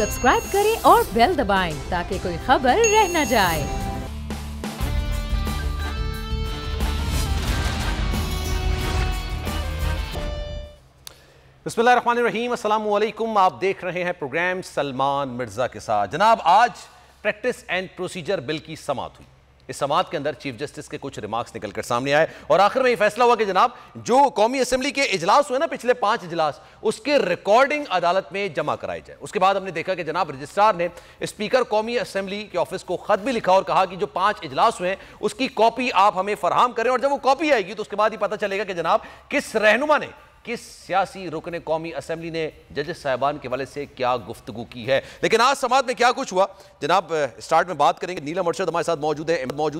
Subscribe करें और bell दबाएं ताकि कोई खबर रह न जाए। बिस्मिल्लाहिर्रहमानिर्रहीम, अस्सलाम वालेकुम। आप देख रहे हैं प्रोग्राम सलमान मिर्जा के साथ। जनाब, आज प्रैक्टिस एंड प्रोसीजर बिल की समाअत हुई। इस समाअत के अंदर चीफ जस्टिस के कुछ रिमार्क्स निकलकर सामने आए और आखिर में यह फैसला हुआ कि जनाब जो कौमी असेंबली के इजलास हुए ना, पिछले 5 इजलास, उसके रिकॉर्डिंग अदालत में जमा कराई जाए। उसके बाद हमने देखा कि जनाब रजिस्ट्रार ने स्पीकर कौमी असेंबली के ऑफिस को खत भी लिखा और कहा कि जो 5 इजलास हुए उसकी कॉपी आप हमें फराहम करें, और जब वो कॉपी आएगी तो उसके बाद ही पता चलेगा कि जनाब किस रहनुमा ने, किस सियासी रुकने कौमी असेंबली ने जजेस साहिबान के वाले से क्या गुफ्तगू की है। लेकिन आज समाअत में क्या कुछ हुआ जनाब, स्टार्ट में बात करेंगे। नीलम अरशद हमारे साथ मौजूद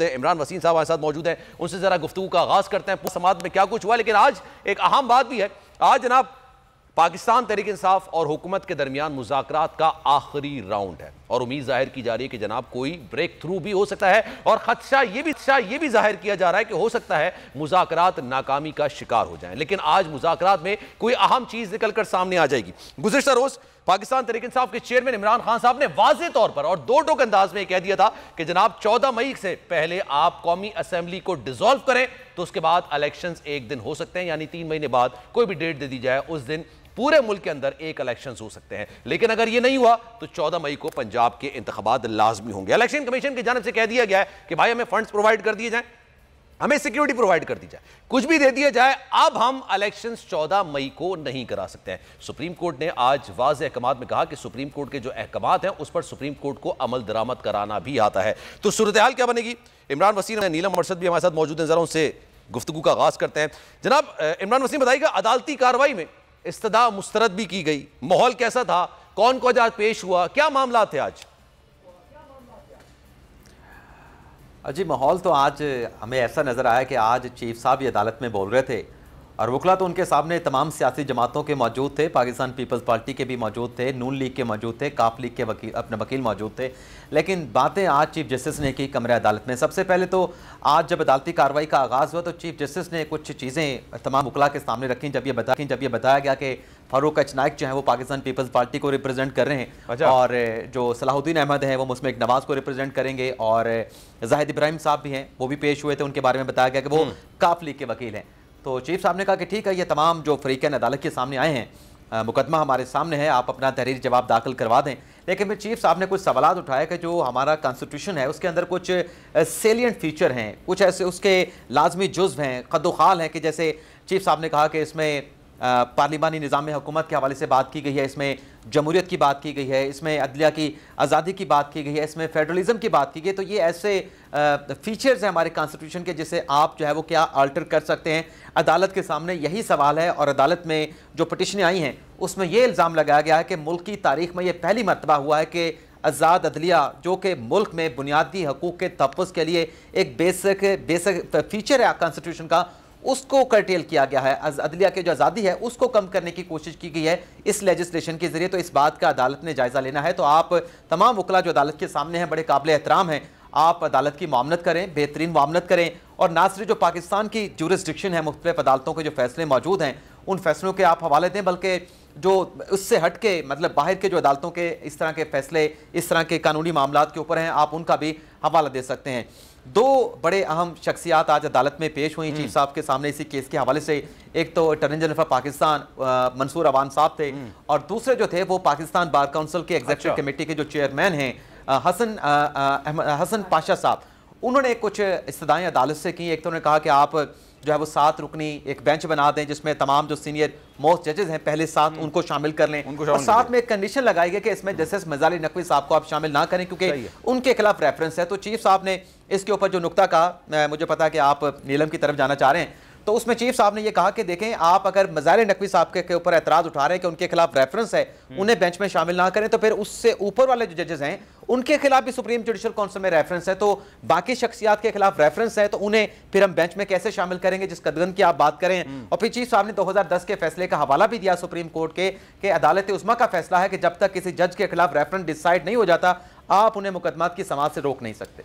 है, इमरान वसीम साहब हमारे साथ मौजूद हैं, उनसे जरा गुफ्तगू का आगाज करते हैं समाअत में क्या कुछ हुआ। लेकिन आज एक अहम बात भी है। आज जनाब पाकिस्तान तहरीक इंसाफ और हुकूमत के दरमियान मुज़ाकरात का आखिरी राउंड है और उम्मीद जाहिर की जा रही है कि जनाब कोई ब्रेक थ्रू भी हो सकता है, और खदशा ये भी जाहिर किया जा रहा है कि हो सकता है मुज़ाकरात नाकामी का शिकार हो जाएं। लेकिन आज मुज़ाकरात में कोई अहम चीज निकलकर सामने आ जाएगी। गुज़िश्ता रोज पाकिस्तान तहरीक इंसाफ के चेयरमैन इमरान खान साहब ने वाज़ेह तौर पर और दो टोक अंदाज में कह दिया था कि जनाब 14 मई से पहले आप कौमी असेंबली को डिसॉल्व करें तो उसके बाद इलेक्शंस एक दिन हो सकते हैं, यानी 3 महीने बाद कोई भी डेट दे दी जाए, उस दिन पूरे मुल्क के अंदर एक इलेक्शन हो सकते हैं। लेकिन अगर यह नहीं हुआ तो 14 मई को पंजाब के इंतखाबात लाजमी होंगे। इलेक्शन कमीशन की जानिब से कह दिया गया है कि भाई हमें फंड्स प्रोवाइड कर दिए जाएं, हमें सिक्योरिटी प्रोवाइड कर दी जाए, कुछ भी दे दिया जाए, अब हम इलेक्शंस 14 मई को नहीं करा सकते हैं। सुप्रीम कोर्ट ने आज वाज़ेह अहकामात में कहा कि सुप्रीम कोर्ट के जो अहकामात हैं उस पर सुप्रीम कोर्ट को अमल दरामद कराना भी आता है। तो सूरत हाल क्या बनेगी? इमरान वसीम, नीलम अरशद भी हमारे साथ मौजूद हैं, जरा उनसे गुफ्तगू का आगाज करते हैं। जनाब इमरान वसीम, बताइएगा अदालती कार्रवाई में इस्तदा मुस्तरद भी की गई, माहौल कैसा था, कौन कौन आज पेश हुआ, क्या मामला थे आज? जी माहौल तो आज हमें ऐसा नज़र आया कि आज चीफ साहब ये अदालत में बोल रहे थे और वकला तो उनके सामने तमाम सियासी जमातों के मौजूद थे, पाकिस्तान पीपल्स पार्टी के भी मौजूद थे, नून लीग के मौजूद थे, काफ लीग के अपने वकील मौजूद थे। लेकिन बातें आज चीफ जस्टिस ने की कमरे अदालत में। सबसे पहले तो आज जब अदालती कार्रवाई का आगाज़ हुआ तो चीफ जस्टिस ने कुछ चीज़ें तमाम वकला के सामने रखी। जब ये बताया गया कि फारूक एच नाइक जो है वो पाकिस्तान पीपल्स पार्टी को रिप्रेजेंट कर रहे हैं और जो सलाहुद्दीन अहमद हैं वो मुस्मिक नवाज़ को रिप्रेजेंट करेंगे, और जाहिद इब्राहिम साहब भी हैं, वो भी पेश हुए थे, उनके बारे में बताया गया कि वो काफ लीग के वकील हैं। तो चीफ साहब ने कहा कि ठीक है, ये तमाम जो फरीक़ैन अदालत के सामने आए हैं, मुकदमा हमारे सामने है, आप अपना तहरीरी जवाब दाखिल करवा दें। लेकिन फिर चीफ साहब ने कुछ सवाल उठाए कि जो हमारा कॉन्स्टिट्यूशन है उसके अंदर कुछ सेलिएंट फीचर हैं, कुछ ऐसे उसके लाजमी जुज़्व हैं, कद्दोखाल हैं, कि जैसे चीफ साहब ने कहा कि इसमें पार्लिमानी निज़ाम हुकूमत के हवाले से बात की गई है, इसमें जमहूरियत की बात की गई है, इसमें अदलिया की आज़ादी की बात की गई है, इसमें फेडरलिज्म की बात की गई। तो ये ऐसे फीचर्स हैं हमारे कॉन्स्टिट्यूशन के जिसे आप जो है वो क्या अल्टर कर सकते हैं। अदालत के सामने यही सवाल है और अदालत में जो पटिशनें आई हैं उसमें ये इल्ज़ाम लगाया गया है कि मुल्क की तारीख में ये पहली मरतबा हुआ है कि आज़ाद अदलिया, जो कि मुल्क में बुनियादी हकूक़ के तहफ़्फ़ुज़ के लिए एक बेसिक फीचर है कॉन्स्टिट्यूशन का, उसको कर्टेल किया गया है। अदलिया की जो आज़ादी है उसको कम करने की कोशिश की गई है इस लेजिस्लेशन के जरिए। तो इस बात का अदालत ने जायज़ा लेना है। तो आप तमाम वकला जो अदालत के सामने हैं बड़े काबिल एहतराम हैं, आप अदालत की मामलत करें, बेहतरीन मामलत करें, और ना सिर्फ जो पाकिस्तान की जुरिस्डिक्शन है, मुख्तलिफ अदालतों के जो फैसले मौजूद हैं उन फैसलों के आप हवाले दें, बल्कि जो उससे हट के मतलब बाहर के जो अदालतों के इस तरह के फैसले, इस तरह के कानूनी मामलात के ऊपर हैं, आप उनका भी हवाला दे सकते हैं। दो बड़े अहम शख्सियात आज अदालत में पेश हुई चीफ साहब के सामने इसी केस के हवाले से। एक तो attorney general of Pakistan Mansoor Awan साहब थे, और दूसरे जो थे वो पाकिस्तान बार काउंसिल के एग्जीक्यूटिव कमेटी के जो चेयरमैन हैं हसन पाशा साहब। उन्होंने कुछ इस्तदाएं अदालत से की। एक तो उन्होंने कहा कि आप जो है वो 7 रुकनी एक बेंच बना दें जिसमें तमाम जो सीनियर मोस्ट जजेस हैं पहले 7 उनको शामिल कर लें, और साथ में एक कंडीशन लगाई गई कि इसमें जस्टिस मजाली नकवी साहब को आप शामिल ना करें क्योंकि उनके खिलाफ रेफरेंस है। तो चीफ साहब ने इसके ऊपर जो नुक्ता कहा, मुझे पता है कि आप नीलम की तरफ जाना चाह रहे हैं, तो उसमें चीफ साहब ने यह कहा कि देखें, आप अगर मज़ाहिर नकवी साहब के ऊपर एतराज़ उठा रहे हैं कि उनके खिलाफ रेफरेंस है, उन्हें बेंच में शामिल ना करें, तो फिर उससे ऊपर वाले जो जजेस हैं उनके खिलाफ भी सुप्रीम जुडिशल काउंसिल में रेफरेंस है, तो बाकी शख्सियात के खिलाफ रेफरेंस है, तो उन्हें फिर हम बेंच में कैसे शामिल करेंगे जिस कदगन की आप बात करें। और फिर चीफ साहब ने 2010 के फैसले का हवाला भी दिया सुप्रीम कोर्ट के कि अदालत उस्मा का फैसला है कि जब तक किसी जज के खिलाफ रेफरेंस डिसाइड नहीं हो जाता, आप उन्हें मुकदमात की समाअत से रोक नहीं सकते।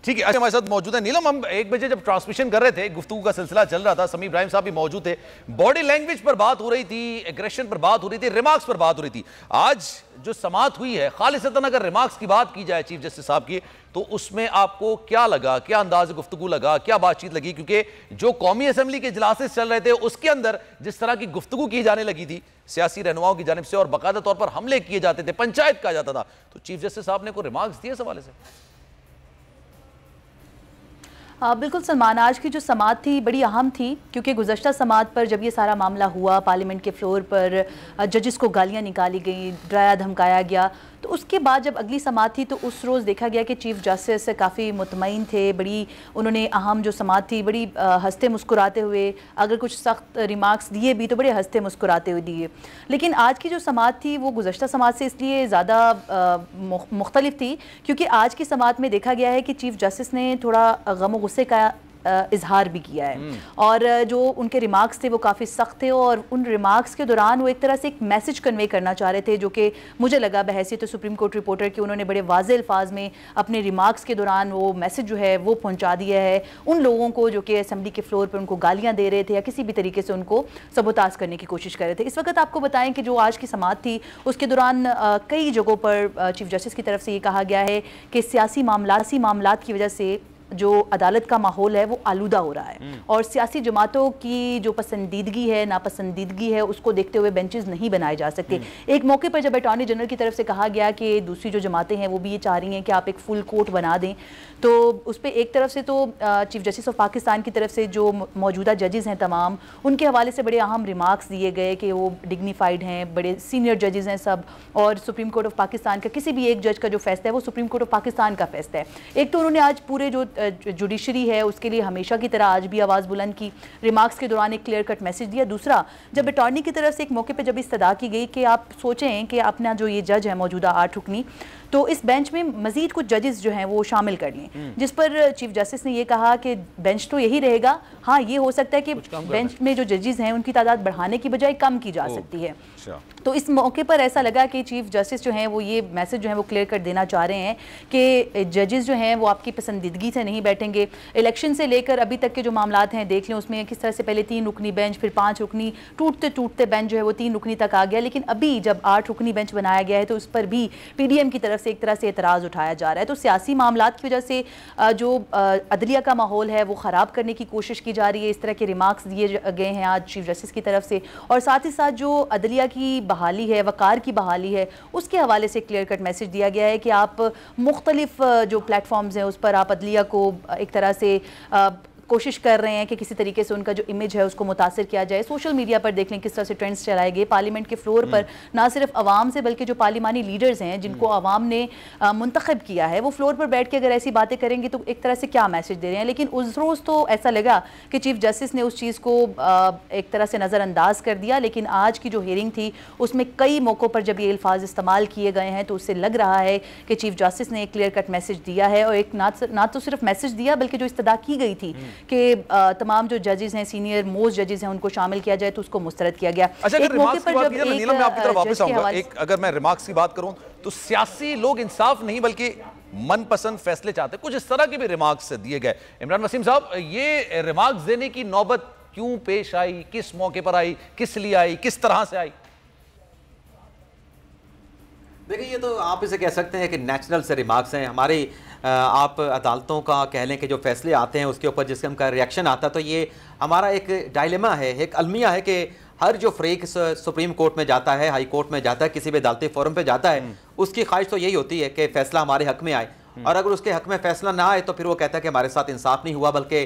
ठीक है, अच्छा हमारे साथ मौजूद है नीलम। हम 1 बजे जब ट्रांसमिशन कर रहे थे, गुफ्तगू का सिलसिला चल रहा था, समी इब्राहिम साहब भी मौजूद थे, बॉडी लैंग्वेज पर बात हो रही थी, एग्रेशन पर बात हो रही थी, रिमार्क्स पर बात हो रही थी। आज जो समाअत हुई है, खालिसतन अगर रिमार्क्स की बात की जाए चीफ जस्टिस साहब की, तो उसमें आपको क्या लगा, क्या अंदाज गुफ्तगू लगा, क्या बातचीत लगी? क्योंकि जो कौमी असेंबली के इजलासेस चल रहे थे उसके अंदर जिस तरह की गुफ्तगू की जाने लगी थी सियासी रहनुमाओं की जानिब से और बाकायदा तौर पर हमले किए जाते थे, पंचायत कहा जाता था, तो चीफ जस्टिस साहब ने कोई रिमार्क्स दिए इस हवाले से? बिल्कुल सलमान, आज की जो समाअत थी बड़ी अहम थी, क्योंकि गुज़श्ता समाअत पर जब ये सारा मामला हुआ, पार्लियामेंट के फ्लोर पर जजेस को गालियां निकाली गई, डराया धमकाया गया, तो उसके बाद जब अगली समाअत थी तो उस रोज़ देखा गया कि चीफ जस्टिस काफ़ी मुतमईन थे, बड़ी उन्होंने अहम जो समाअत थी बड़ी हंसते मुस्कुराते हुए, अगर कुछ सख्त रिमार्क्स दिए भी तो बड़े हंसते मुस्कुराते हुए दिए। लेकिन आज की जो समाअत थी वो गुज़श्ता समाअत से इसलिए ज़्यादा मुख्तलिफ थी क्योंकि आज की समाअत में देखा गया है कि चीफ जस्टिस ने थोड़ा गम गुस्से का इजहार भी किया है और जो उनके रिमार्क्स थे वो काफ़ी सख्त थे और उन रिमार्क्स के दौरान वो एक तरह से एक मैसेज कन्वे करना चाह रहे थे, जो कि मुझे लगा बहैसियत तो सुप्रीम कोर्ट रिपोर्टर कि उन्होंने बड़े वाज़े अल्फाज में अपने रिमार्क्स के दौरान वो मैसेज जो है वो पहुंचा दिया है उन लोगों को जो कि असेंबली के फ्लोर पर उनको गालियां दे रहे थे या किसी भी तरीके से उनको सबोताज करने की कोशिश कर रहे थे। इस वक्त आपको बताएं कि जो आज की समाअत थी उसके दौरान कई जगहों पर चीफ जस्टिस की तरफ से ये कहा गया है कि सियासी मामलात की वजह से जो अदालत का माहौल है वो आलूदा हो रहा है और सियासी जमातों की जो पसंदीदगी है नापसंदीदगी है उसको देखते हुए बेंचेस नहीं बनाए जा सकते। एक मौके पर जब अटॉर्नी जनरल की तरफ से कहा गया कि दूसरी जो जमातें हैं वो भी ये चाह रही हैं कि आप एक फुल कोर्ट बना दें, तो उस पर एक तरफ से तो चीफ जस्टिस ऑफ पाकिस्तान की तरफ से जो मौजूदा जजेस हैं तमाम, उनके हवाले से बड़े अहम रिमार्क्स दिए गए कि वो डिग्निफाइड हैं, बड़े सीनियर जजेस हैं सब, और सुप्रीम कोर्ट ऑफ पाकिस्तान का किसी भी एक जज का जो फैसला है वो सुप्रीम कोर्ट ऑफ पाकिस्तान का फैसला है। एक तो उन्होंने आज पूरे जो जुडिशरी है उसके लिए हमेशा की तरह आज भी आवाज़ बुलंद की, रिमार्क्स के दौरान एक क्लियर कट मैसेज दिया। दूसरा, जब अटॉर्नी की तरफ से एक मौके पर जब इस्तदा की गई कि आप सोचें कि अपना जो ये जज है मौजूदा 8 रुकनी, तो इस बेंच में मजीद कुछ जजेस जो हैं वो शामिल कर लें, जिस पर चीफ जस्टिस ने ये कहा कि बेंच तो यही रहेगा, हाँ ये हो सकता है कि बेंच में जो जजेस हैं उनकी तादाद बढ़ाने की बजाय कम की जा सकती है। तो इस मौके पर ऐसा लगा कि चीफ जस्टिस जो हैं वो ये मैसेज जो है वो क्लियर कर देना चाह रहे हैं कि जजेस जो हैं वो आपकी पसंदीदगी से नहीं बैठेंगे। इलेक्शन से लेकर अभी तक के जो मामलात हैं देख लें, उसमें किस तरह से पहले 3 रुकनी बेंच, फिर 5 रुकनी, टूटते टूटते बेंच जो है वो 3 रुकनी तक आ गया, लेकिन अभी जब 8 रुकनी बेंच बनाया गया है तो उस पर भी PDM की तरफ से एक तरह से एतराज़ उठाया जा रहा है। तो सियासी मामलात की वजह से जो अदलिया का माहौल है वो ख़राब करने की कोशिश की जा रही है, इस तरह के रिमार्क्स दिए गए हैं आज चीफ जस्टिस की तरफ से, और साथ ही साथ जो अदलिया की बहाली है, वक़ार की बहाली है, उसके हवाले से क्लियर कट मैसेज दिया गया है कि आप मुख्तलिफ जो प्लेटफॉर्म्स हैं उस पर आप अदलिया को एक तरह से कोशिश कर रहे हैं कि किसी तरीके से उनका जो इमेज है उसको मुतासिर किया जाए। सोशल मीडिया पर देख लें किस तरह से ट्रेंड्स चलाए गए, पार्लियामेंट के फ्लोर पर ना सिर्फ अवाम से बल्कि जो पार्लिमानी लीडर्स हैं जिनको अवाम ने मुंतखब किया है वो फ्लोर पर बैठ के अगर ऐसी बातें करेंगे तो एक तरह से क्या मैसेज दे रहे हैं। लेकिन उस रोज़ तो ऐसा लगा कि चीफ जस्टिस ने उस चीज़ को एक तरह से नज़रअंदाज कर दिया, लेकिन आज की जो हियरिंग थी उसमें कई मौक़ों पर जब ये अल्फाज इस्तेमाल किए गए हैं तो उससे लग रहा है कि चीफ जस्टिस ने एक क्लियर कट मैसेज दिया है, और एक ना तो सिर्फ मैसेज दिया बल्कि जो इस्तदा की गई थी कि तमाम जो जजेस हैं, सीनियर मोस्ट जजेस हैं, उनको शामिल किया जाए तो उसको मुस्तरद किया गया। अच्छा, एक मौके पर जब नीलम मैं आपकी तरफ वापस आऊंगा, एक अगर मैं रिमार्क्स की बात करूं तो सियासी लोग इंसाफ नहीं बल्कि मनपसंद फैसले चाहते, कुछ इस तरह के भी रिमार्क्स दिए गए। इमरान वसीम साहब, ये रिमार्क्स देने की नौबत क्यों पेश आई, किस मौके पर आई, किस लिए आई, किस तरह से आई? देखिए, ये तो आप इसे कह सकते हैं कि नेचुरल से रिमार्क्स हैं। हमारी आप अदालतों का कह लें कि जो फैसले आते हैं उसके ऊपर जिस किस्म का रिएक्शन आता है, तो ये हमारा एक डायलेमा है, एक अलमिया है कि हर जो फ्रीक सुप्रीम कोर्ट में जाता है, हाई कोर्ट में जाता है, किसी भी अदालती फोरम पे जाता है, उसकी ख्वाहिश तो यही होती है कि फैसला हमारे हक में आए, और अगर उसके हक में फैसला ना आए तो फिर वो कहता है कि हमारे साथ इंसाफ नहीं हुआ। बल्कि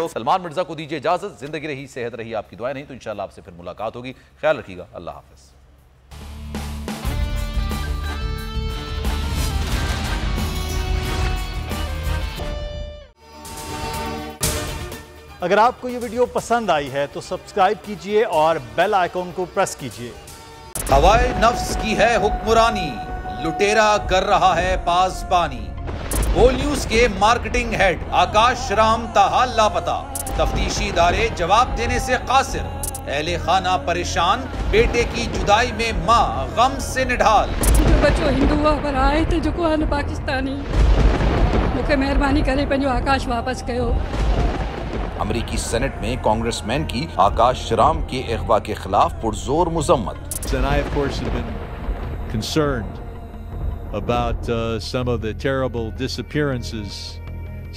सलमान मिर्जा को दीजिए इजाजत, जिंदगी रही, सेहत रही, आपकी दुआएं नहीं तो इंशाल्लाह आपसे फिर मुलाकात होगी। ख्याल रखिएगा, अल्लाह हाफिज। अगर आपको ये वीडियो पसंद आई है तो सब्सक्राइब कीजिए और बेल आइकॉन को प्रेस कीजिए। हवाए नफ्स की है हुक्मरानी, लुटेरा कर रहा है पासबानी। बोल न्यूज के मार्केटिंग हेड आकाश राम ताहा लापता, तफ्तीशी इदारे जवाब देने से कासिर। अहले खाना परेशान, बेटे की जुदाई में माँ गम से निढाल। जो बच्चों हिंदू पर आए थे जो पाकिस्तानी मूंखे महिरबानी करे पंहिंजो आकाश वापस कयो। अमेरिकी सेनेट में कांग्रेसमैन की आकाश राम के अगवा के खिलाफ पुरजोर मुजम्मत। And I, of course, have been concerned about some of the terrible disappearances,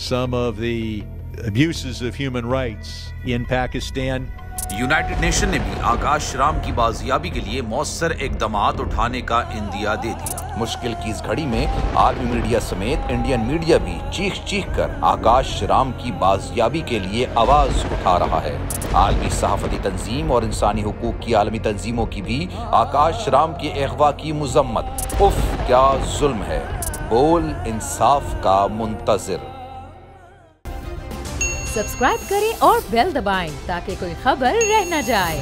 some of the abuses of human rights in Pakistan. United nation ने भी आकाश राम की बाजियाबी के लिए मौसर इकदामात उठाने का इंदिया दे दिया। मुश्किल की इस घड़ी में आलमी मीडिया समेत इंडियन मीडिया भी चीख चीख कर आकाश राम की बाजियाबी के लिए आवाज उठा रहा है। आलमी सहाफती तंजीम और इंसानी हुकूक की आलमी तंजीमों की भी आकाश राम के अगवा की मुजम्मत। उफ क्या जुल्म है, बोल इंसाफ का मुंतजिर। सब्सक्राइब करें और बेल दबाएं ताकि कोई खबर रह न जाए।